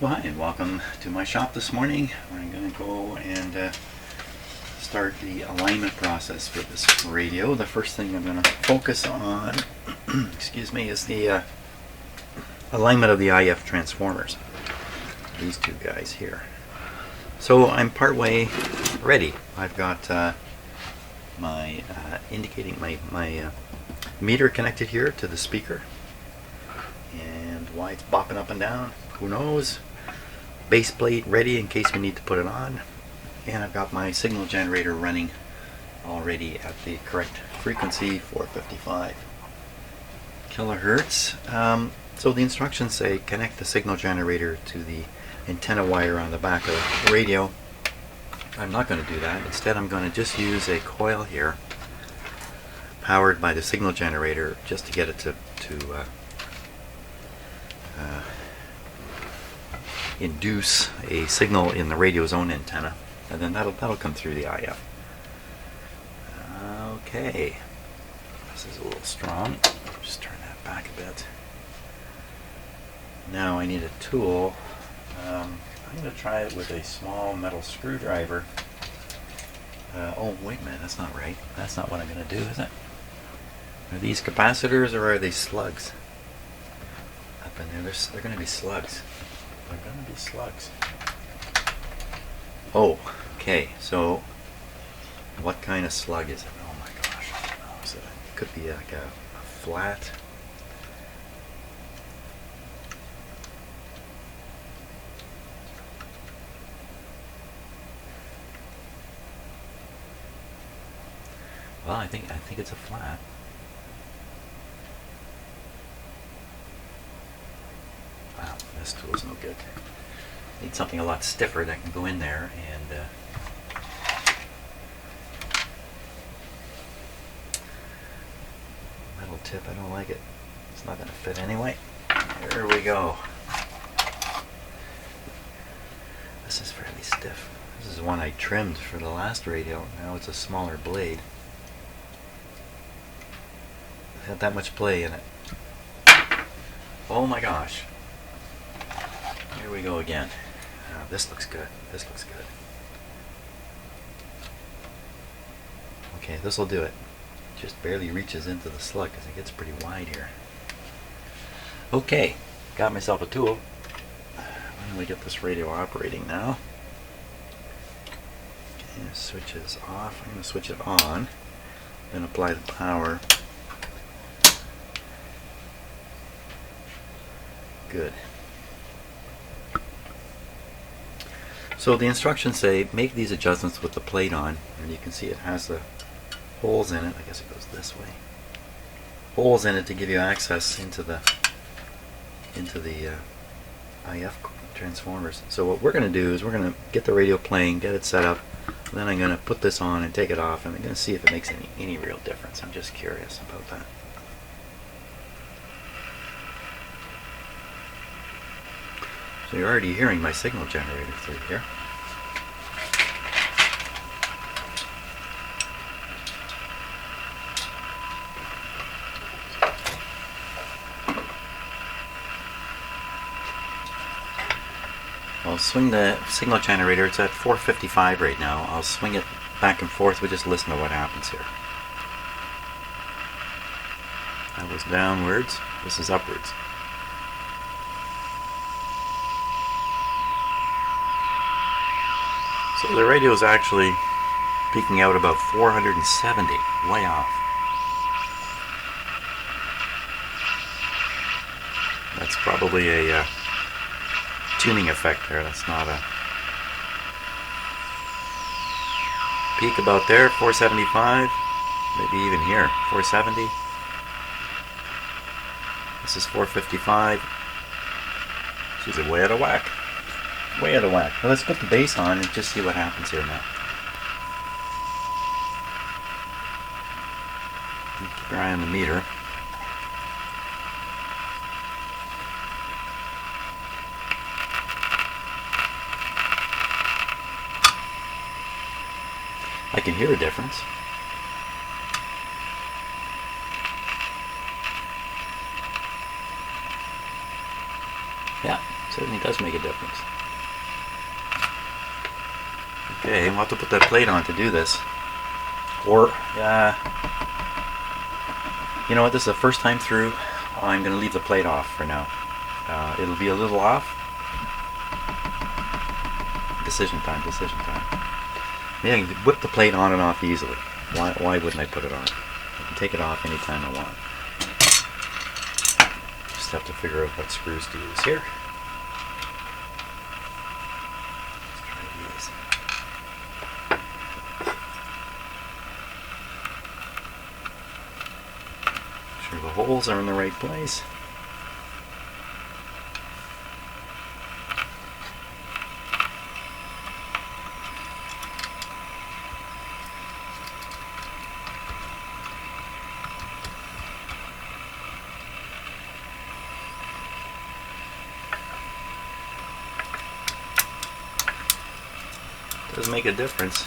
Well, hi, and welcome to my shop this morning. I'm going to go and start the alignment process for this radio. The first thing I'm going to focus on excuse me, is the alignment of the IF transformers. These two guys here. So I'm partway ready. I've got my indicating my meter connected here to the speaker, and why it's bopping up and down, who knows. Base plate ready in case we need to put it on, and I've got my signal generator running already at the correct frequency, 455 kilohertz. So the instructions say connect the signal generator to the antenna wire on the back of the radio. I'm not going to do that. Instead, I'm going to just use a coil here powered by the signal generator just to get it to induce a signal in the radio's own antenna, and then that'll come through the IF. Okay, this is a little strong. Just turn that back a bit. Now I need a tool. I'm going to try it with a small metal screwdriver. Oh, wait a minute, that's not right. That's not what I'm going to do, is it? Are these capacitors or are they slugs? Up in there, they're going to be slugs. They're going to be slugs. Oh, okay, so what kind of slug is it? Oh my gosh. Oh, so it could be like a flat. Well, I think it's a flat. Wow, this tool's no good. Need something a lot stiffer that can go in there and metal tip, I don't like it. It's not going to fit anyway. There we go. This is fairly stiff. This is one I trimmed for the last radio. Now it's a smaller blade. It had that much play in it. Oh my gosh. Here we go again. This looks good. This looks good. Okay, this will do it. Just barely reaches into the slug because it gets pretty wide here. Okay, got myself a tool. Why don't we get this radio operating now? Okay, switch is off. I'm going to switch it on. Then apply the power. Good. So the instructions say make these adjustments with the plate on, and you can see it has the holes in it. I guess it goes this way. Holes in it to give you access into the IF transformers. So what we're going to do is we're going to get the radio playing, get it set up, and then I'm going to put this on and take it off, and I'm going to see if it makes any real difference. I'm just curious about that. So you're already hearing my signal generator through here. I'll swing the signal generator. It's at 455 right now. I'll swing it back and forth. We'll just listen to what happens here. That was downwards. This is upwards. So the radio is actually peaking out about 470, way off. That's probably a tuning effect there. That's not a peak about there, 475, maybe even here, 470. This is 455. She's way out of whack. Way out of whack. Well, let's put the bass on and just see what happens here now. Keep your eye on the meter. I can hear a difference. Yeah, Certainly does make a difference. Okay, we'll have to put that plate on to do this. Or, you know what, this is the first time through. I'm going to leave the plate off for now. It'll be a little off. Decision time. Yeah, I can whip the plate on and off easily. Why wouldn't I put it on? I can take it off anytime I want. Just have to figure out what screws to use here. Make sure the holes are in the right place. Does make a difference.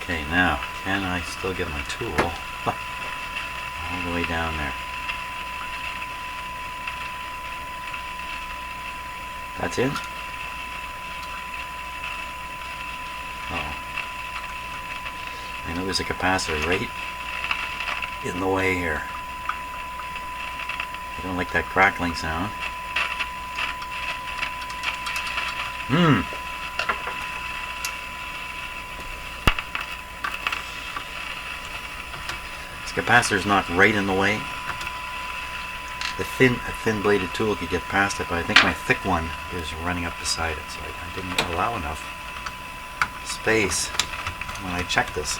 Okay, now, can I still get my tool all the way down there? That's it? Oh. I know there's a capacitor right in the way here. I don't like that crackling sound. This capacitor's not right in the way. A thin bladed tool could get past it, but I think my thick one is running up beside it, so I didn't allow enough space when I checked this.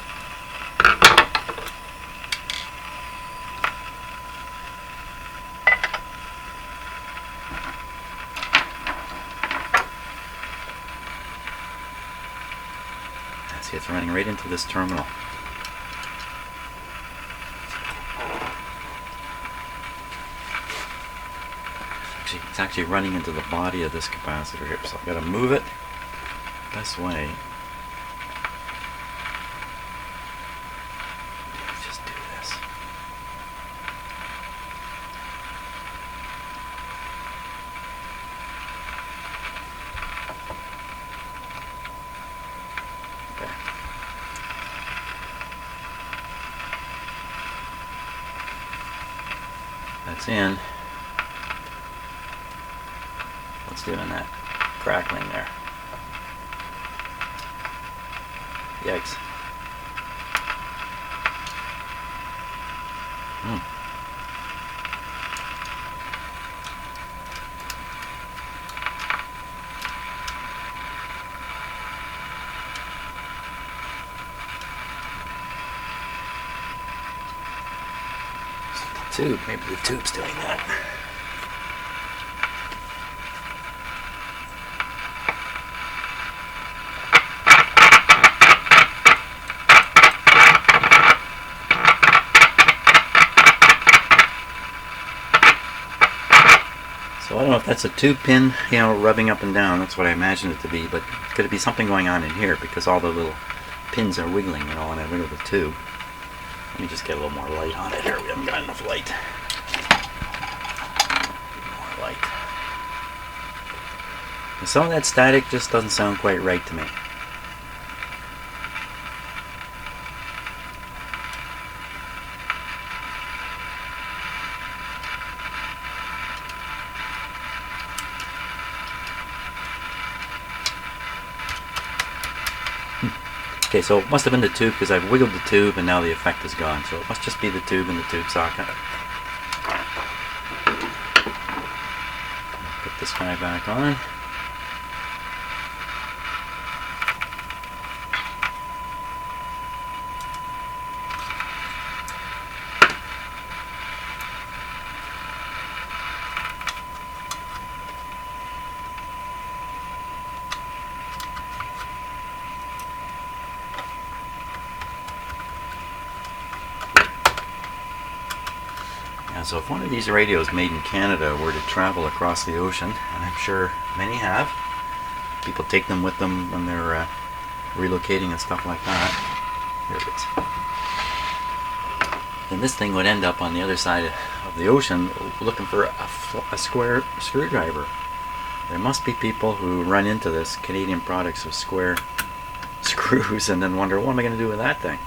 See, it's running right into this terminal. It's actually running into the body of this capacitor here, so I've got to move it this way. Let's just do this. There. That's in. What's doing that crackling there? Yikes. The tube, maybe the tube's doing that. So I don't know if that's a tube pin, rubbing up and down. That's what I imagined it to be, but could it be something going on in here because all the little pins are wiggling, when I wiggle the tube. Let me just get a little more light on it here. We haven't got enough light. More light. And some of that static just doesn't sound quite right to me. Okay, so it must have been the tube because I've wiggled the tube and now the effect is gone. So it must just be the tube and the tube socket. Put this guy back on. So if one of these radios made in Canada were to travel across the ocean, and I'm sure many have, people take them with them when they're relocating and stuff like that. Here it is. Then this thing would end up on the other side of the ocean looking for a square screwdriver. There must be people who run into this Canadian products with square screws and then wonder, what am I going to do with that thing?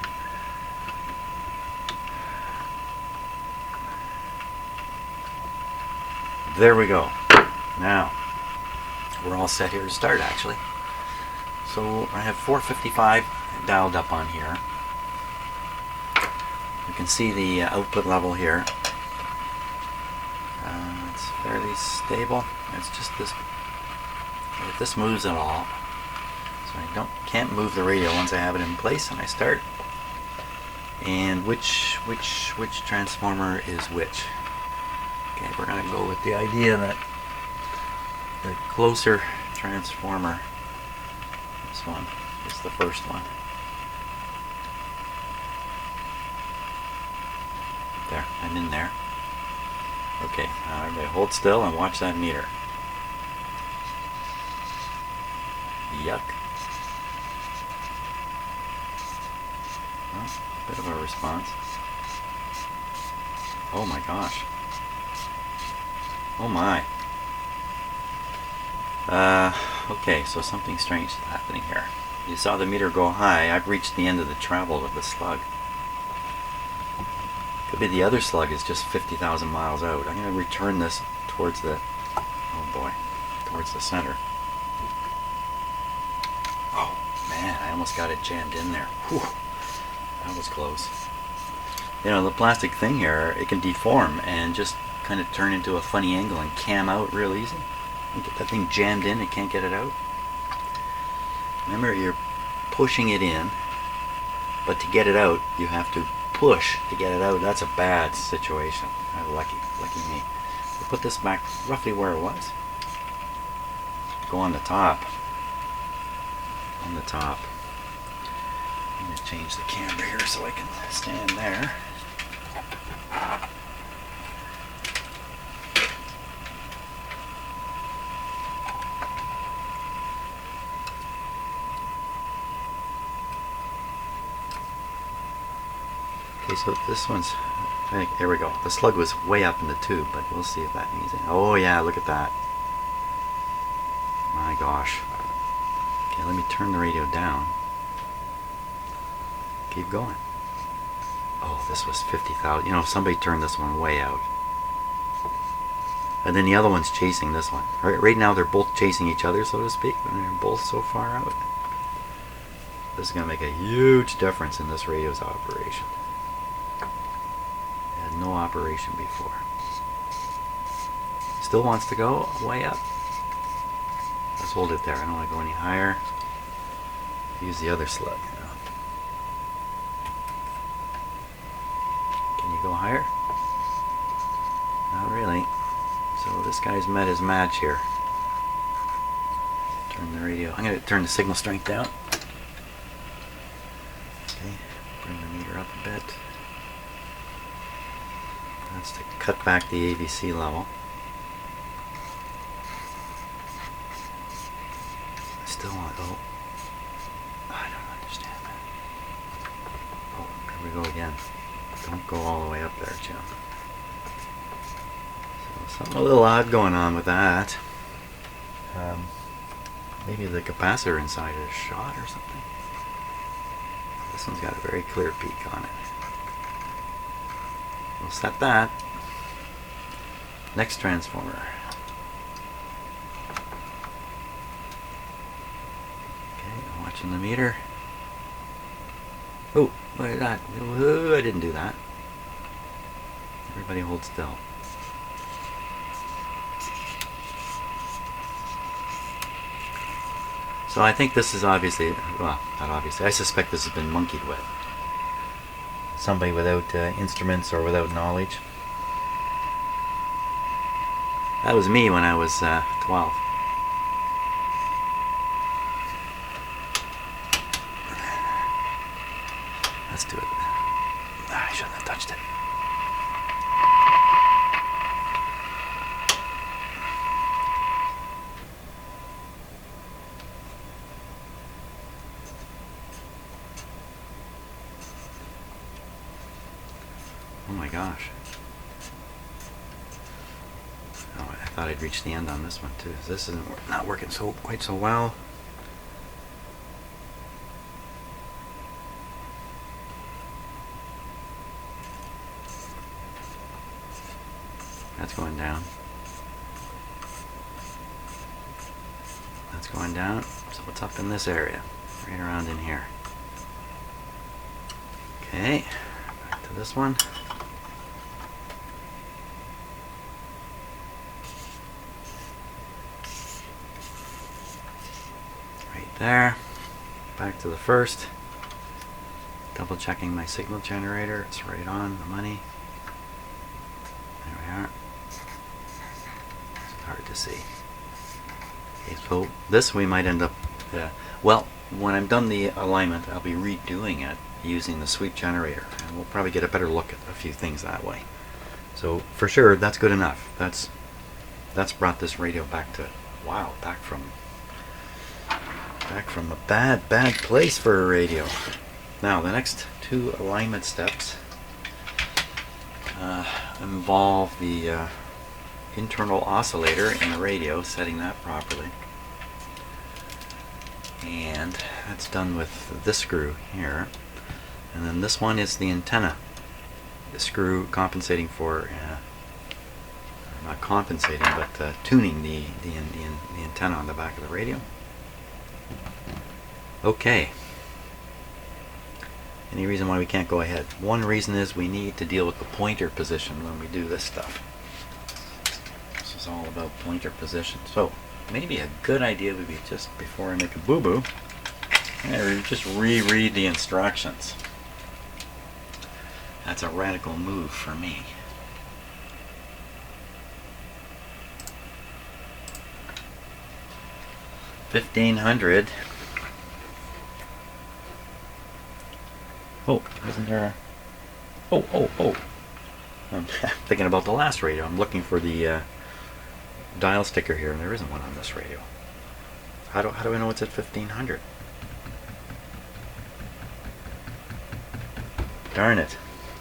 There we go. Now, we're all set here to start, actually. So I have 455 dialed up on here. You can see the output level here. It's fairly stable. It's just this. If this moves at all, so I can't move the radio once I have it in place and I start. And which transformer is which? Okay, we're going to go with the idea that the closer transformer, this one, is the first one. There, I'm in there. Okay, now everybody hold still and watch that meter. Yuck. Well, bit of a response. Oh my gosh. Oh my. Okay, so something strange is happening here. You saw the meter go high. I've reached the end of the travel with the slug. Could be the other slug is just 50,000 miles out. I'm going to return this towards the, oh boy, towards the center. Oh man, I almost got it jammed in there. Whew, that was close. You know, the plastic thing here, it can deform and just kind of turn into a funny angle and cam out real easy. You get that thing jammed in and can't get it out. Remember, you're pushing it in, but to get it out, you have to push to get it out. That's a bad situation. Lucky me. We'll put this back roughly where it was. Go on the top. On the top. I'm going to change the camera here so I can stand there. Okay, so this one's, here we go. The slug was way up in the tube, but we'll see if that means it. Oh yeah, look at that. My gosh. Okay, let me turn the radio down. Keep going. Oh, this was 50,000. You know, somebody turned this one way out. And then the other one's chasing this one. Right now they're both chasing each other, so to speak, and they're both so far out. This is going to make a huge difference in this radio's operation. It had no operation before. Still wants to go way up. Let's hold it there. I don't want to go any higher. Use the other slug. You know. Can you go higher? Not really. So this guy's met his match here. Turn the radio. I'm going to turn the signal strength down. Okay, bring the meter up a bit. That's to cut back the AVC level. I still want, oh, I don't understand that. Oh, here we go again. Don't go all the way up there, Jim. So something a little odd going on with that. Maybe the capacitor inside is shot or something. This one's got a very clear peak on it. We'll set that. Next transformer. Okay, I'm watching the meter. Oh, look at that. Oh, I didn't do that. Everybody hold still. So I think this is obviously, well, not obviously, I suspect this has been monkeyed with. Somebody without instruments or without knowledge. That was me when I was 12. Let's do it. I shouldn't have touched it. gosh. Oh, I thought I'd reached the end on this one too. This isn't not working quite so well. That's going down. That's going down. So it's up in this area, right around in here. Okay, back to this one. Right there. Back to the first. Double checking my signal generator. It's right on the money. There we are. It's hard to see. Okay, so this we might end up, well, when I'm done the alignment, I'll be redoing it using the sweep generator, and we'll probably get a better look at a few things that way. So for sure, that's good enough. That's brought this radio back to, wow, back from a bad place for a radio. Now the next two alignment steps involve the internal oscillator in the radio, setting that properly, and that's done with this screw here. And then this one is the antenna, the screw compensating for, not compensating, but tuning the antenna on the back of the radio. Okay. Any reason why we can't go ahead? One reason is we need to deal with the pointer position when we do this stuff. This is all about pointer position. So maybe a good idea would be, just before I make a boo-boo, just reread the instructions. That's a radical move for me. $1,500. Oh, isn't there a... Oh. I'm thinking about the last radio. I'm looking for the dial sticker here, and there isn't one on this radio. How do I know it's at 1,500? Darn it.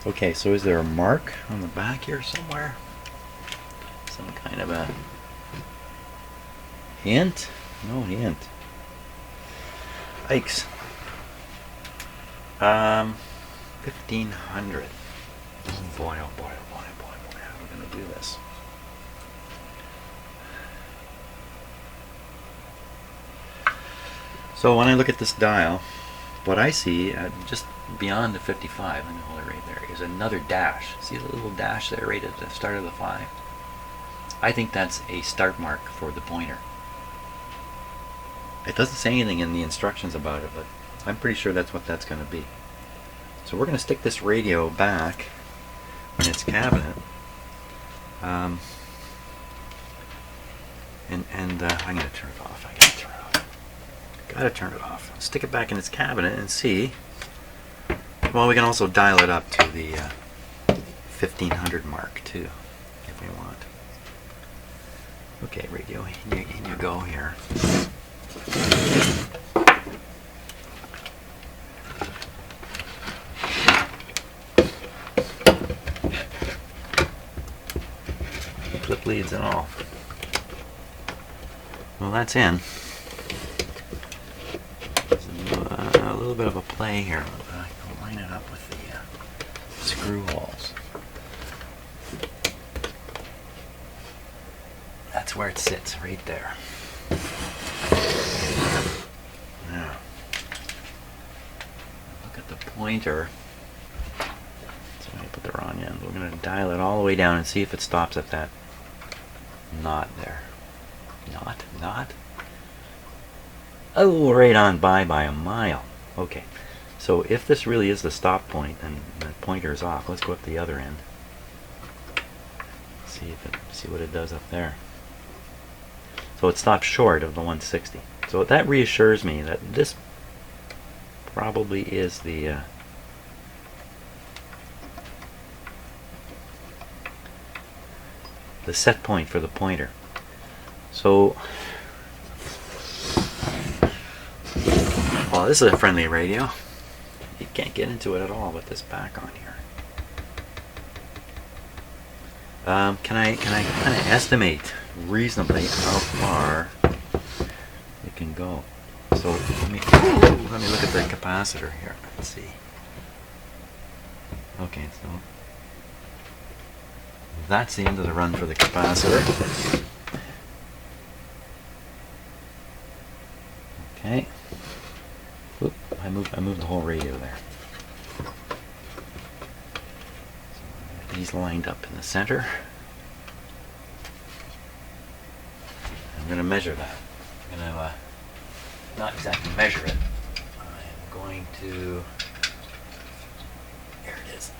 Okay, so is there a mark on the back here somewhere? Some kind of a hint? No hint. Yikes. 1,500. Boy, oh boy, oh boy, oh boy, how are we going to do this? So when I look at this dial, what I see just beyond the 55, I'm going to hold it right there, is another dash. See the little dash there right at the start of the 5? I think that's a start mark for the pointer. It doesn't say anything in the instructions about it, but I'm pretty sure that's what that's going to be. So we're going to stick this radio back in its cabinet, and I'm going to turn it off. Got to turn it off. Stick it back in its cabinet and see. Well, we can also dial it up to the 1,500 mark too, if we want. Okay, radio, in you go here. Clip leads and all. Well, that's in. A little bit of a play here. I'll line it up with the screw holes. That's where it sits, right there. Now, look at the pointer. So I put the wrong end. We're going to dial it all the way down and see if it stops at that knot there. Knot? Oh, right on by a mile. Okay, so if this really is the stop point and the pointer is off, let's go up the other end. See what it does up there. So it stops short of the 160. So that reassures me that this probably is the set point for the pointer. So, well, this is a friendly radio. You can't get into it at all with this back on here. Can I kind of estimate reasonably how far it can go? So let me look at the capacitor here. Let's see. Okay, so that's the end of the run for the capacitor. Okay. Oop, I moved the whole radio there. So these lined up in the center. I'm going to measure that. I'm going to not exactly measure it. I'm going to. Here it is.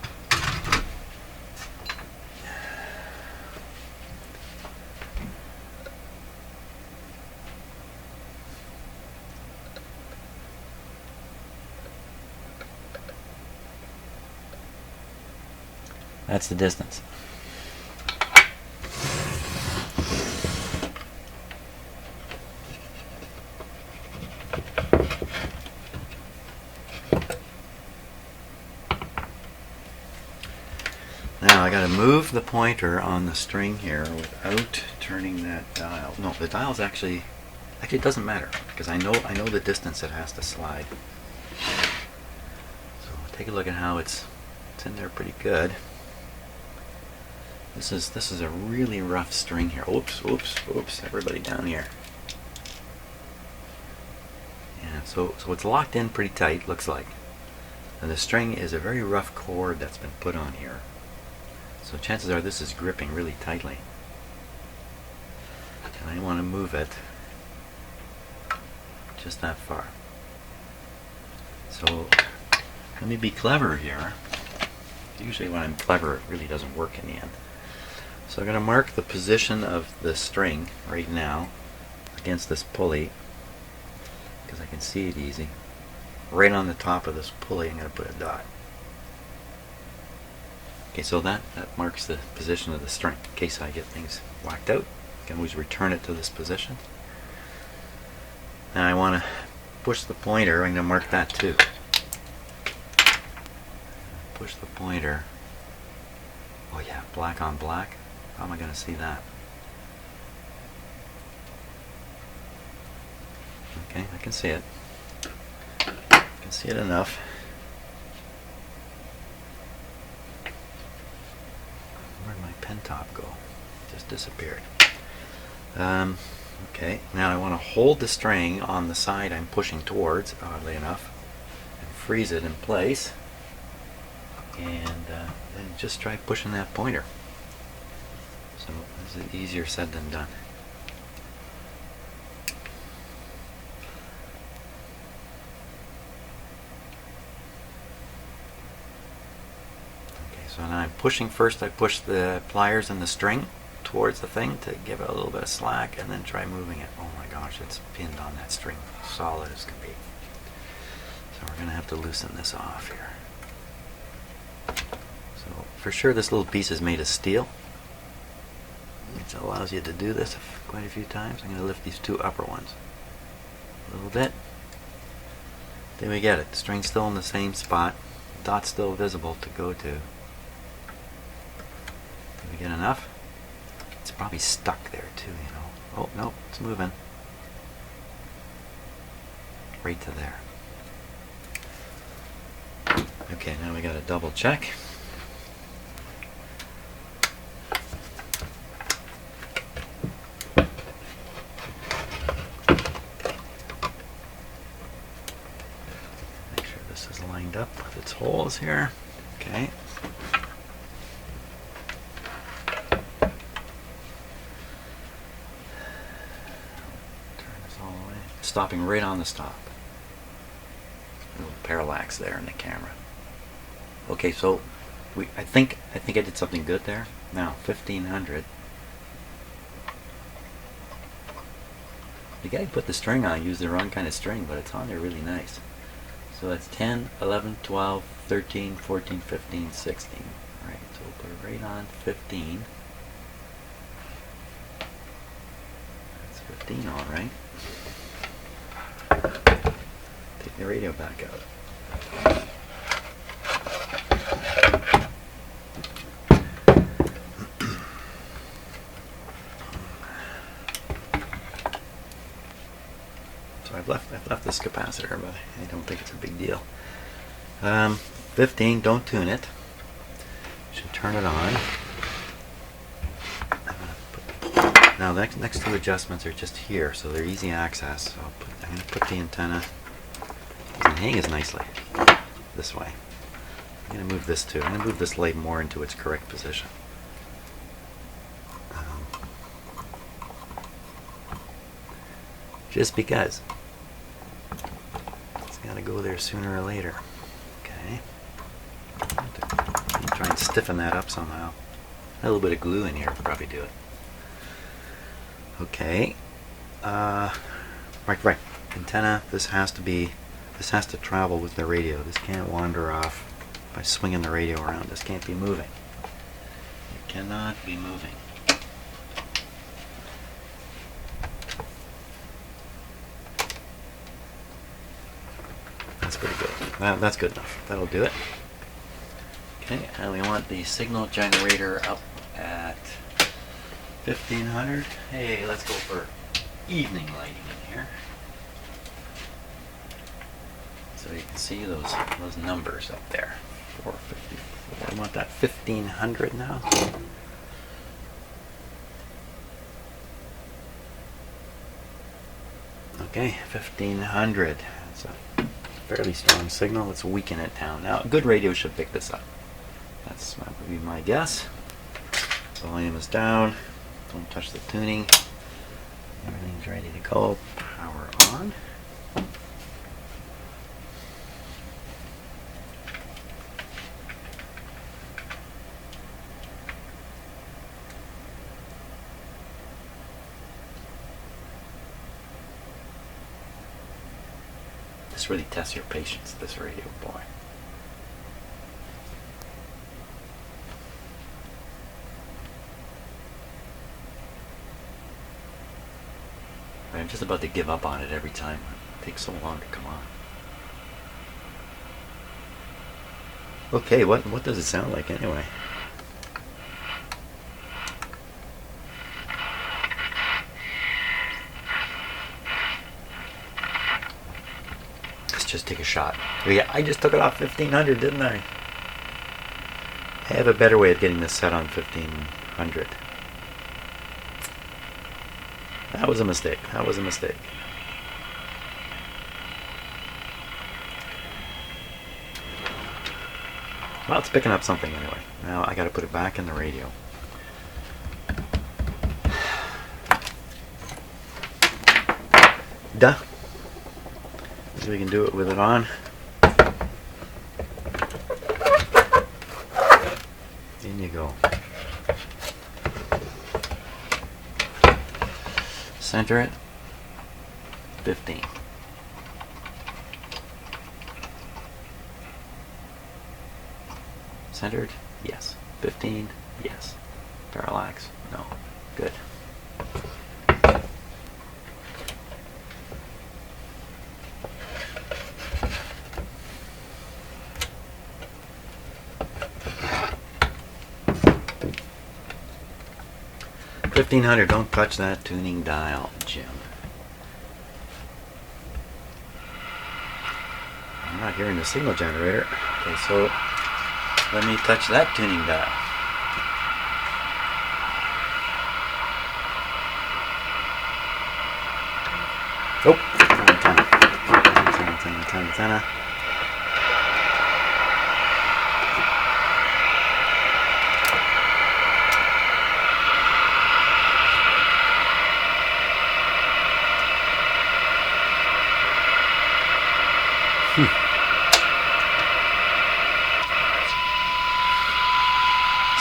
That's the distance. Now I got to move the pointer on the string here without turning that dial. No, the dial's actually it doesn't matter because I know the distance it has to slide. So take a look at how it's in there pretty good. This is a really rough string here. Oops, everybody down here. Yeah, so it's locked in pretty tight, looks like. And the string is a very rough cord that's been put on here. So chances are this is gripping really tightly. And I want to move it just that far. So let me be clever here. Usually when I'm clever it really doesn't work in the end. So I'm going to mark the position of the string right now against this pulley because I can see it easy. Right on the top of this pulley I'm going to put a dot. Okay, so that marks the position of the string. In case I get things whacked out, I can always return it to this position. Now I want to push the pointer. I'm going to mark that too. Push the pointer. Oh yeah, black on black. How am I going to see that? Okay, I can see it. I can see it enough. Where'd my pen top go? It just disappeared. Okay, now I want to hold the string on the side I'm pushing towards, oddly enough, and freeze it in place. And then just try pushing that pointer. So this is easier said than done. Okay, so now I'm pushing first. I push the pliers and the string towards the thing to give it a little bit of slack and then try moving it. Oh my gosh, it's pinned on that string, solid as can be. So we're going to have to loosen this off here. So for sure this little piece is made of steel. It allows you to do this quite a few times. I'm going to lift these two upper ones a little bit. There we get it. The string's still in the same spot. Dot's still visible to go to. Did we get enough? It's probably stuck there too, you know. Oh, no, it's moving. Right to there. Okay, now we got to double check. Make sure this is lined up with its holes here. Okay. Stopping right on the stop. A little parallax there in the camera. Okay, so I think I did something good there. Now 1500. The guy who put the string on used the wrong kind of string, but it's on there really nice. So that's 10, 11, 12, 13, 14, 15, 16. Alright, so we'll put it right on 15. That's 15, alright. Take the radio back out. So I've left this capacitor, but I don't think it's a big deal. 15, don't tune it. Should turn it on. Now the next two adjustments are just here, so they're easy access. So I'm going to put the antenna, it hangs nicely, this way. I'm going to move this too. I'm going to move this light more into its correct position. Just because. It's got to go there sooner or later. Okay. Try and stiffen that up somehow. A little bit of glue in here would probably do it. Okay. Right. Antenna. This has to travel with the radio. This can't wander off by swinging the radio around. This can't be moving. It cannot be moving. That's pretty good. That's good enough. That'll do it. Okay, and we want the signal generator up at 1500. Hey, let's go for evening lighting in here. So you can see those numbers up there. 454. I want that 1500 now. Okay, 1500. That's a fairly strong signal. Let's weaken it down. Now, a good radio should pick this up. That would be my guess. Volume is down. Don't touch the tuning. Everything's ready to go. Power on. This really tests your patience, this radio, boy. I'm just about to give up on it every time. It takes so long to come on. Okay, what does it sound like anyway? Let's just take a shot. Oh, yeah, I just took it off 1500, didn't I? I have a better way of getting this set on 1500. That was a mistake. That was a mistake. Well, it's picking up something anyway. Now I got to put it back in the radio. Duh. So we can do it with it on. In you go. Center it. 15. Centered? Yes. 15? Yes. Parallax? No. Good. $1,500. Don't touch that tuning dial, Jim. I'm not hearing the signal generator. Okay, so let me touch that tuning dial. Oh, antenna.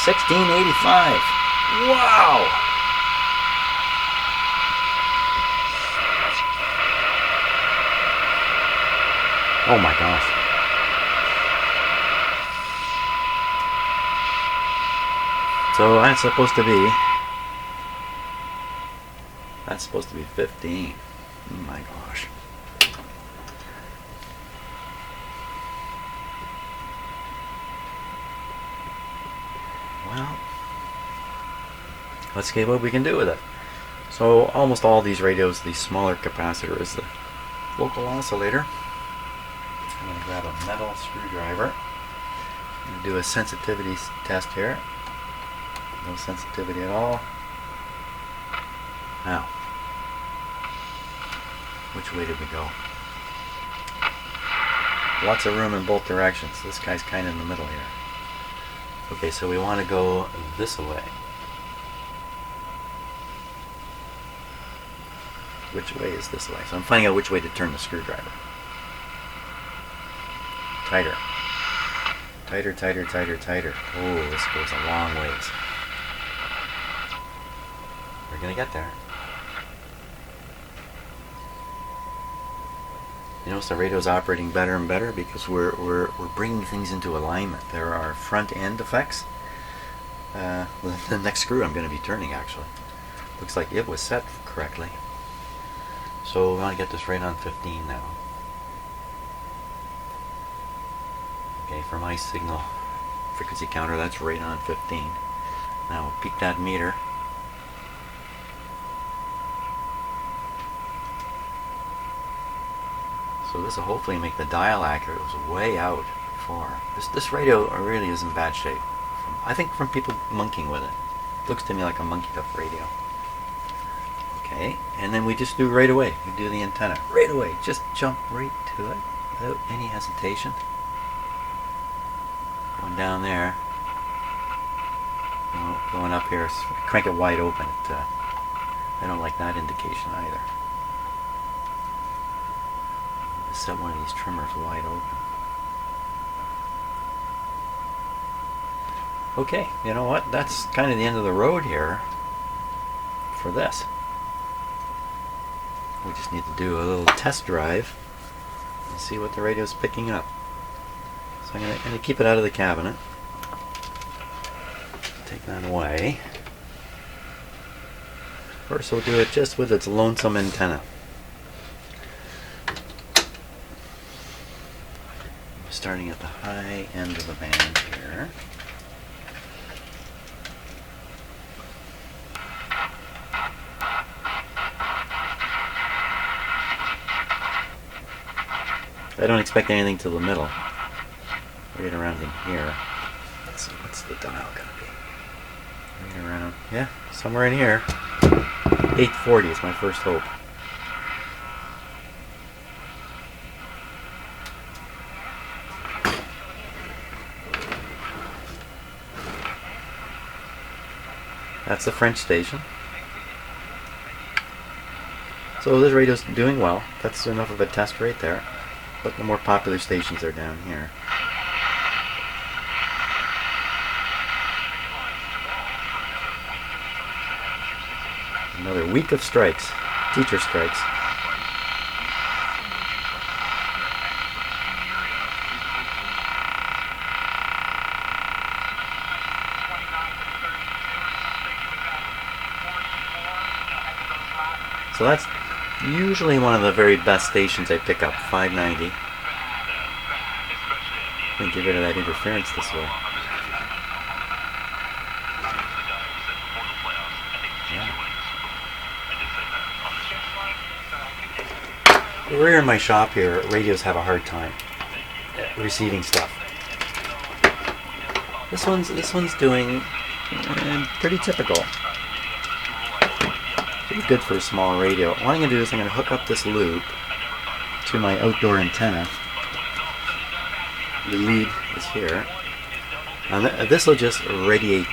$16.85. Wow. Oh my gosh. So that's supposed to be 15. Oh my gosh. Well, let's see what we can do with it. So almost all these radios, these smaller capacitors, local oscillator. I'm going to grab a metal screwdriver. I'm going to do a sensitivity test here. No sensitivity at all. Now, which way did we go? Lots of room in both directions. This guy's kind of in the middle here. Okay, so we want to go this way. Which way is this way? So I'm finding out which way to turn the screwdriver. Tighter. Tighter, tighter, tighter, tighter. Oh, this goes a long ways. We're going to get there. You notice the radio's operating better and better because we're bringing things into alignment. There are front end effects. The next screw I'm going to be turning actually. Looks like it was set correctly. So we want to get this right on 15 now. Okay, for my signal frequency counter, that's right on 15. Now we'll peak that meter. So this will hopefully make the dial accurate. It was way out before. This radio really is in bad shape. I think from people monkeying with it. Looks to me like a monkeyed up radio. Okay, and then we just do right away. We do the antenna right away. Just jump right to it without any hesitation. Going down there. No, going up here. Crank it wide open. I don't like that indication either. Set one of these trimmers wide open. Okay, you know what? That's kind of the end of the road here for this. We just need to do a little test drive and see what the radio's picking up. So I'm going to keep it out of the cabinet. Take that away. First we'll do it just with its lonesome antenna. Starting at the high end of the band here. I don't expect anything to the middle. Right around in here. Let's see, what's the dial gonna be? Right around, yeah, somewhere in here. 840 is my first hope. That's the French station. So this radio's doing well. That's enough of a test right there. But the more popular stations are down here. Another week of strikes. Teacher strikes. So that's usually one of the very best stations I pick up, 590. Let me get rid of that interference this way. Yeah. We're in my shop here. Radios have a hard time receiving stuff. This one's doing pretty typical. Pretty good for a small radio. What I'm going to do is I'm going to hook up this loop to my outdoor antenna. The lead is here. And this will just radiate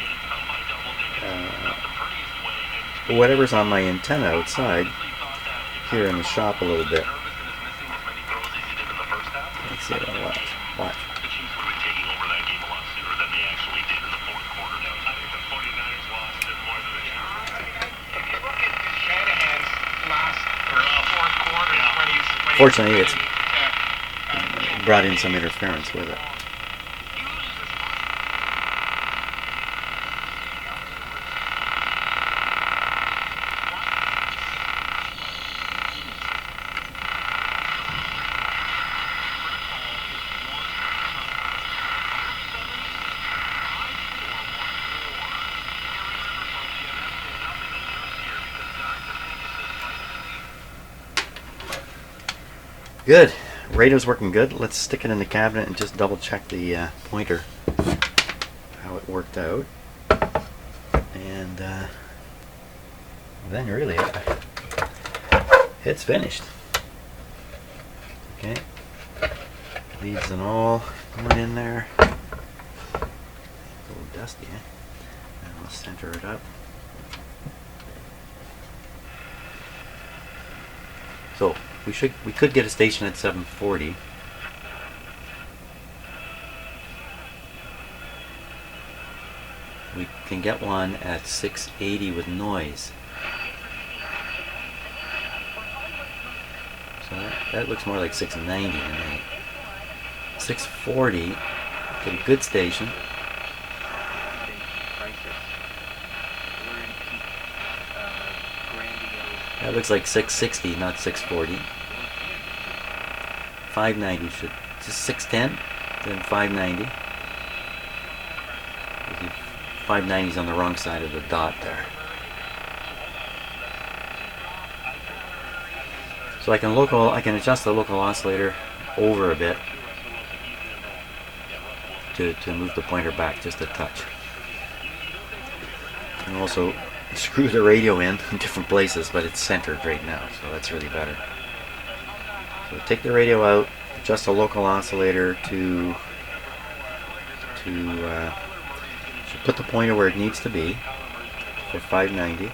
whatever's on my antenna outside here in the shop a little bit. Let's see, watch. Fortunately, it's brought in some interference with it. Good. Radio's working good. Let's stick it in the cabinet and just double check the pointer, how it worked out. And then really it's finished. Okay. Leads and all going in there. A little dusty, eh? And I'll center it up. So we could get a station at 740. We can get one at 680 with noise. So that looks more like 690 to me. 640, get a good station. That looks like 660, not 640. 590 should, just 610, then 590. 590 is on the wrong side of the dot there. So I can adjust the local oscillator over a bit to move the pointer back just a touch. And also screw the radio in different places, but it's centered right now, so that's really better. So take the radio out, adjust the local oscillator to put the pointer where it needs to be for 590.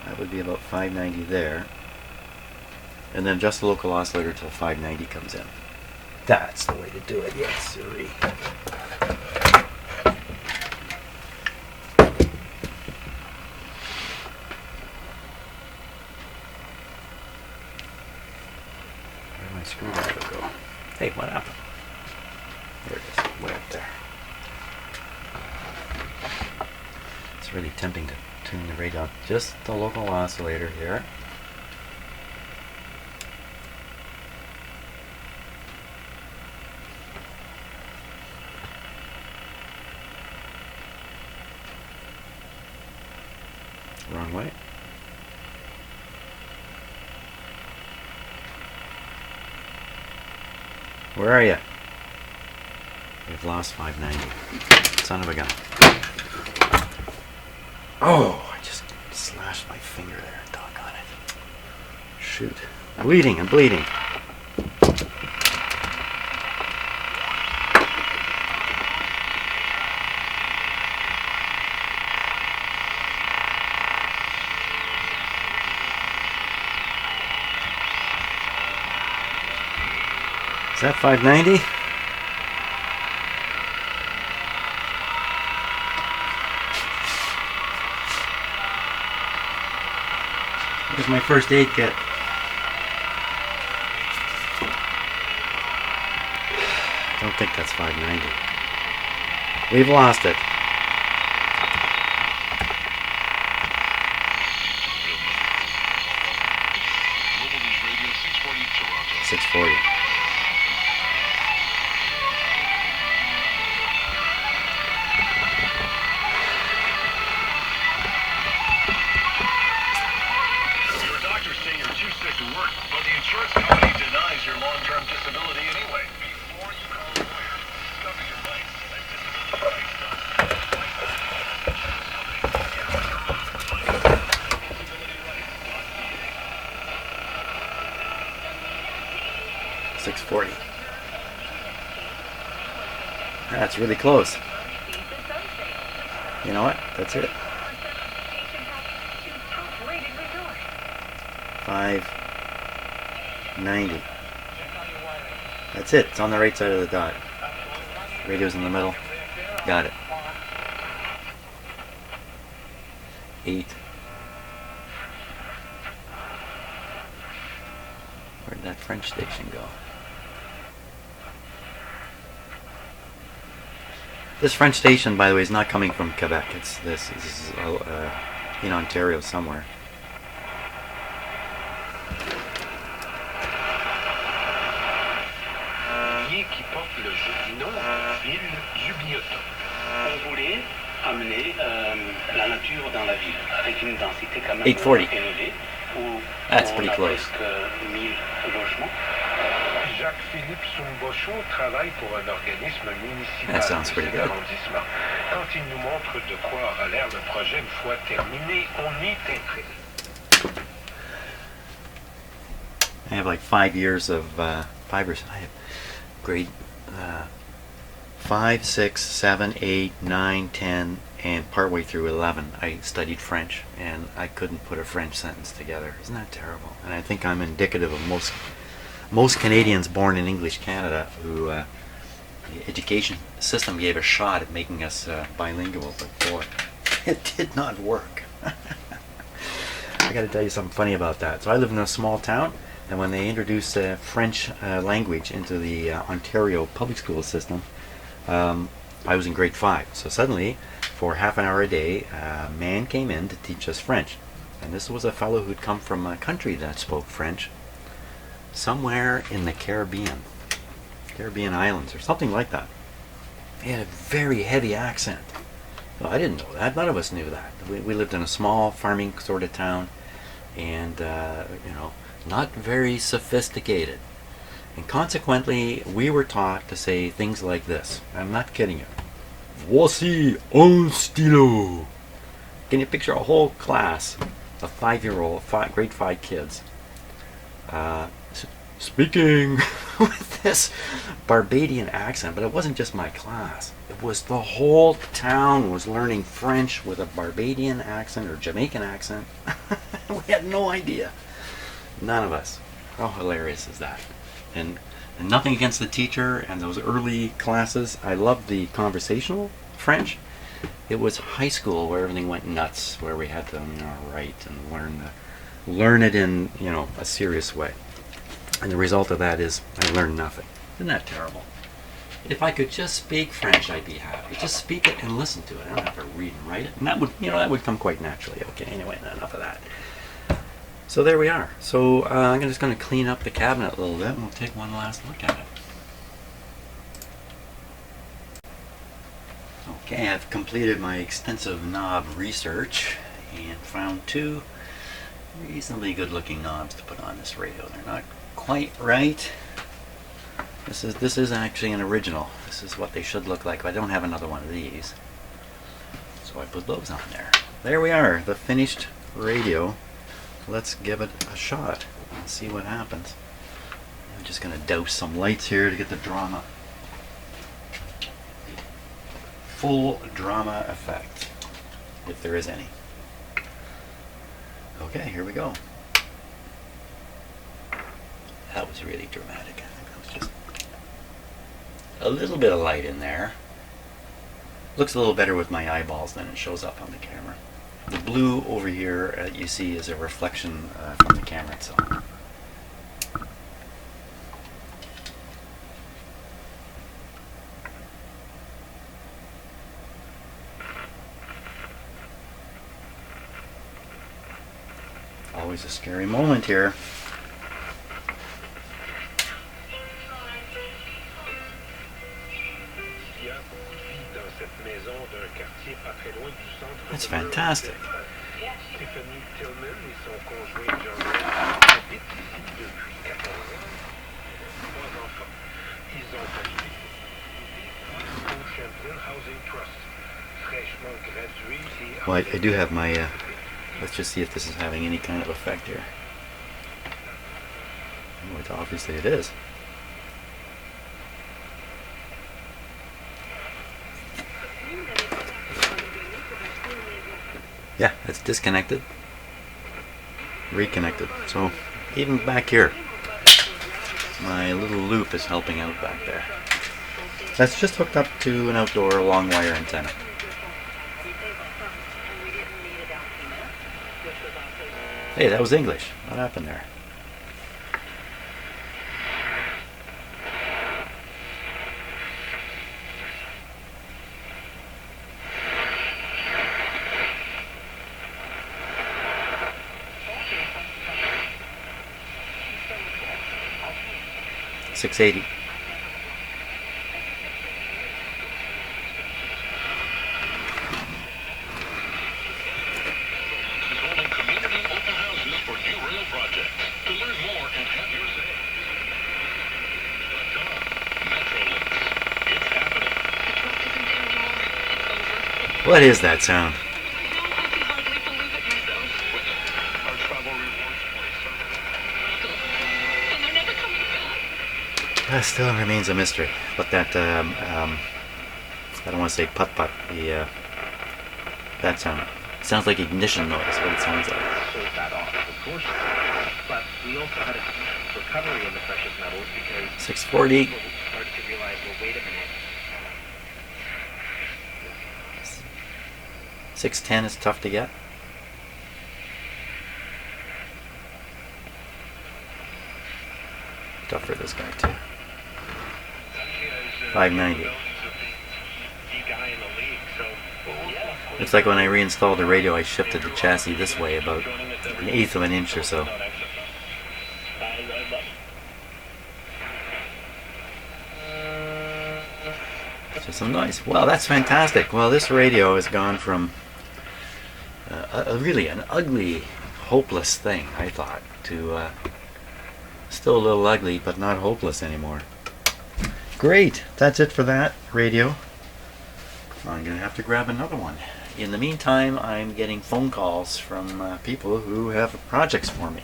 That would be about 590 there. And then adjust the local oscillator till 590 comes in. That's the way to do it, yes, sirree. Where'd my screwdriver go? Hey, what happened? There it is, way up there. It's really tempting to tune the radio. Just the local oscillator here. Wrong way. Where are you? We've lost 590. Son of a gun. Oh, I just slashed my finger there. Doggone it. Shoot. Bleeding and bleeding. Is that 590? Here's my first aid kit. Don't think that's 590. We've lost it. $640. To work, but the insurance company denies your long-term disability anyway. Before you call a lawyer, discover your rights at disabilityrights.ca. 640. That's really close. You know what? That's it. 590. That's it. It's on the right side of the dot. Radio's in the middle. Got it. 8. Where'd that French station go? This French station, by the way, is not coming from Quebec. This is in Ontario somewhere. Qui porte le nom ville Jubignoton. On voulait amener la nature dans la ville avec une densité quand même 840. élevée où That's pretty close. Jacques-Philippe Soumbochot travaille pour un organisme municipal That sounds pretty de good. cet arrondissement. Quand il nous montre de quoi aura l'air le projet une fois terminé, on est intéressé. I have like 5 years of I have grade 5, 6, 7, 8, 9, 10, and partway through 11, I studied French, and I couldn't put a French sentence together. Isn't that terrible? And I think I'm indicative of most Canadians born in English Canada who the education system gave a shot at making us bilingual, but boy, it did not work. I got to tell you something funny about that. So I live in a small town, and when they introduced French language into the Ontario public school system, I was in grade 5. So suddenly, for half an hour a day, a man came in to teach us French. And this was a fellow who'd come from a country that spoke French, somewhere in the Caribbean islands or something like that. He had a very heavy accent. Well, I didn't know that. None of us knew that. We lived in a small farming sort of town, and not very sophisticated. And consequently, we were taught to say things like this. I'm not kidding you. Voici un stylo. Can you picture a whole class of 5-year-old, grade 5 kids speaking with this Barbadian accent? But it wasn't just my class. It was the whole town was learning French with a Barbadian accent or Jamaican accent. We had no idea. None of us. How hilarious is that? And nothing against the teacher and those early classes. I loved the conversational French. It was high school where everything went nuts, where we had to write and learn it in a serious way. And the result of that is I learned nothing. Isn't that terrible? If I could just speak French, I'd be happy. Just speak it and listen to it. I don't have to read and write it. And that would come quite naturally. Okay, anyway, enough of that. So there we are. So I'm just going to clean up the cabinet a little bit, and we'll take one last look at it. Okay, I've completed my extensive knob research and found 2 reasonably good-looking knobs to put on this radio. They're not quite right. This is actually an original. This is what they should look like. I don't have another one of these, so I put those on there. There we are, the finished radio. Let's give it a shot and see what happens. I'm just going to douse some lights here to get the drama. Full drama effect, if there is any. Okay, here we go. That was really dramatic. I think that was just a little bit of light in there. Looks a little better with my eyeballs than it shows up on the camera. The blue over here you see is a reflection from the camera itself. Always a scary moment here. That's fantastic. Well, I do have my, let's just see if this is having any kind of effect here. Oh, obviously it is. Yeah, it's disconnected, reconnected. So even back here, my little loop is helping out back there. That's just hooked up to an outdoor long wire antenna. Hey, that was English. What happened there? $680. Holding community open houses for new rail projects. What is that sound? I can hardly believe it myself. Our travel rewards place, sir. And they're never coming back. That still remains a mystery. But that, I don't want to say putt-putt, that sound. Sounds like ignition noise, what it sounds like. Sold that off, of course. But we also had a recovery in the precious metals because 640. people started to realize, well, wait a minute. 610 is tough to get. Tough for this guy too. 590. It's like when I reinstalled the radio, I shifted the chassis this way about an eighth of an inch or so. So some noise. Well, that's fantastic. Well, this radio has gone from really an ugly, hopeless thing, I thought, to still a little ugly, but not hopeless anymore. Great. That's it for that radio. I'm going to have to grab another one. In the meantime, I'm getting phone calls from people who have projects for me.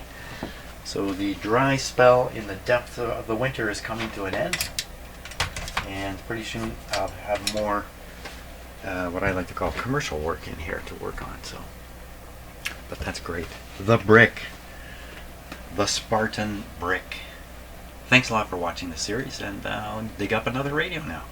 So the dry spell in the depth of the winter is coming to an end. And pretty soon I'll have more what I like to call commercial work in here to work on. So, but that's great. The brick. The Spartan brick. Thanks a lot for watching the series, and I'll dig up another radio now.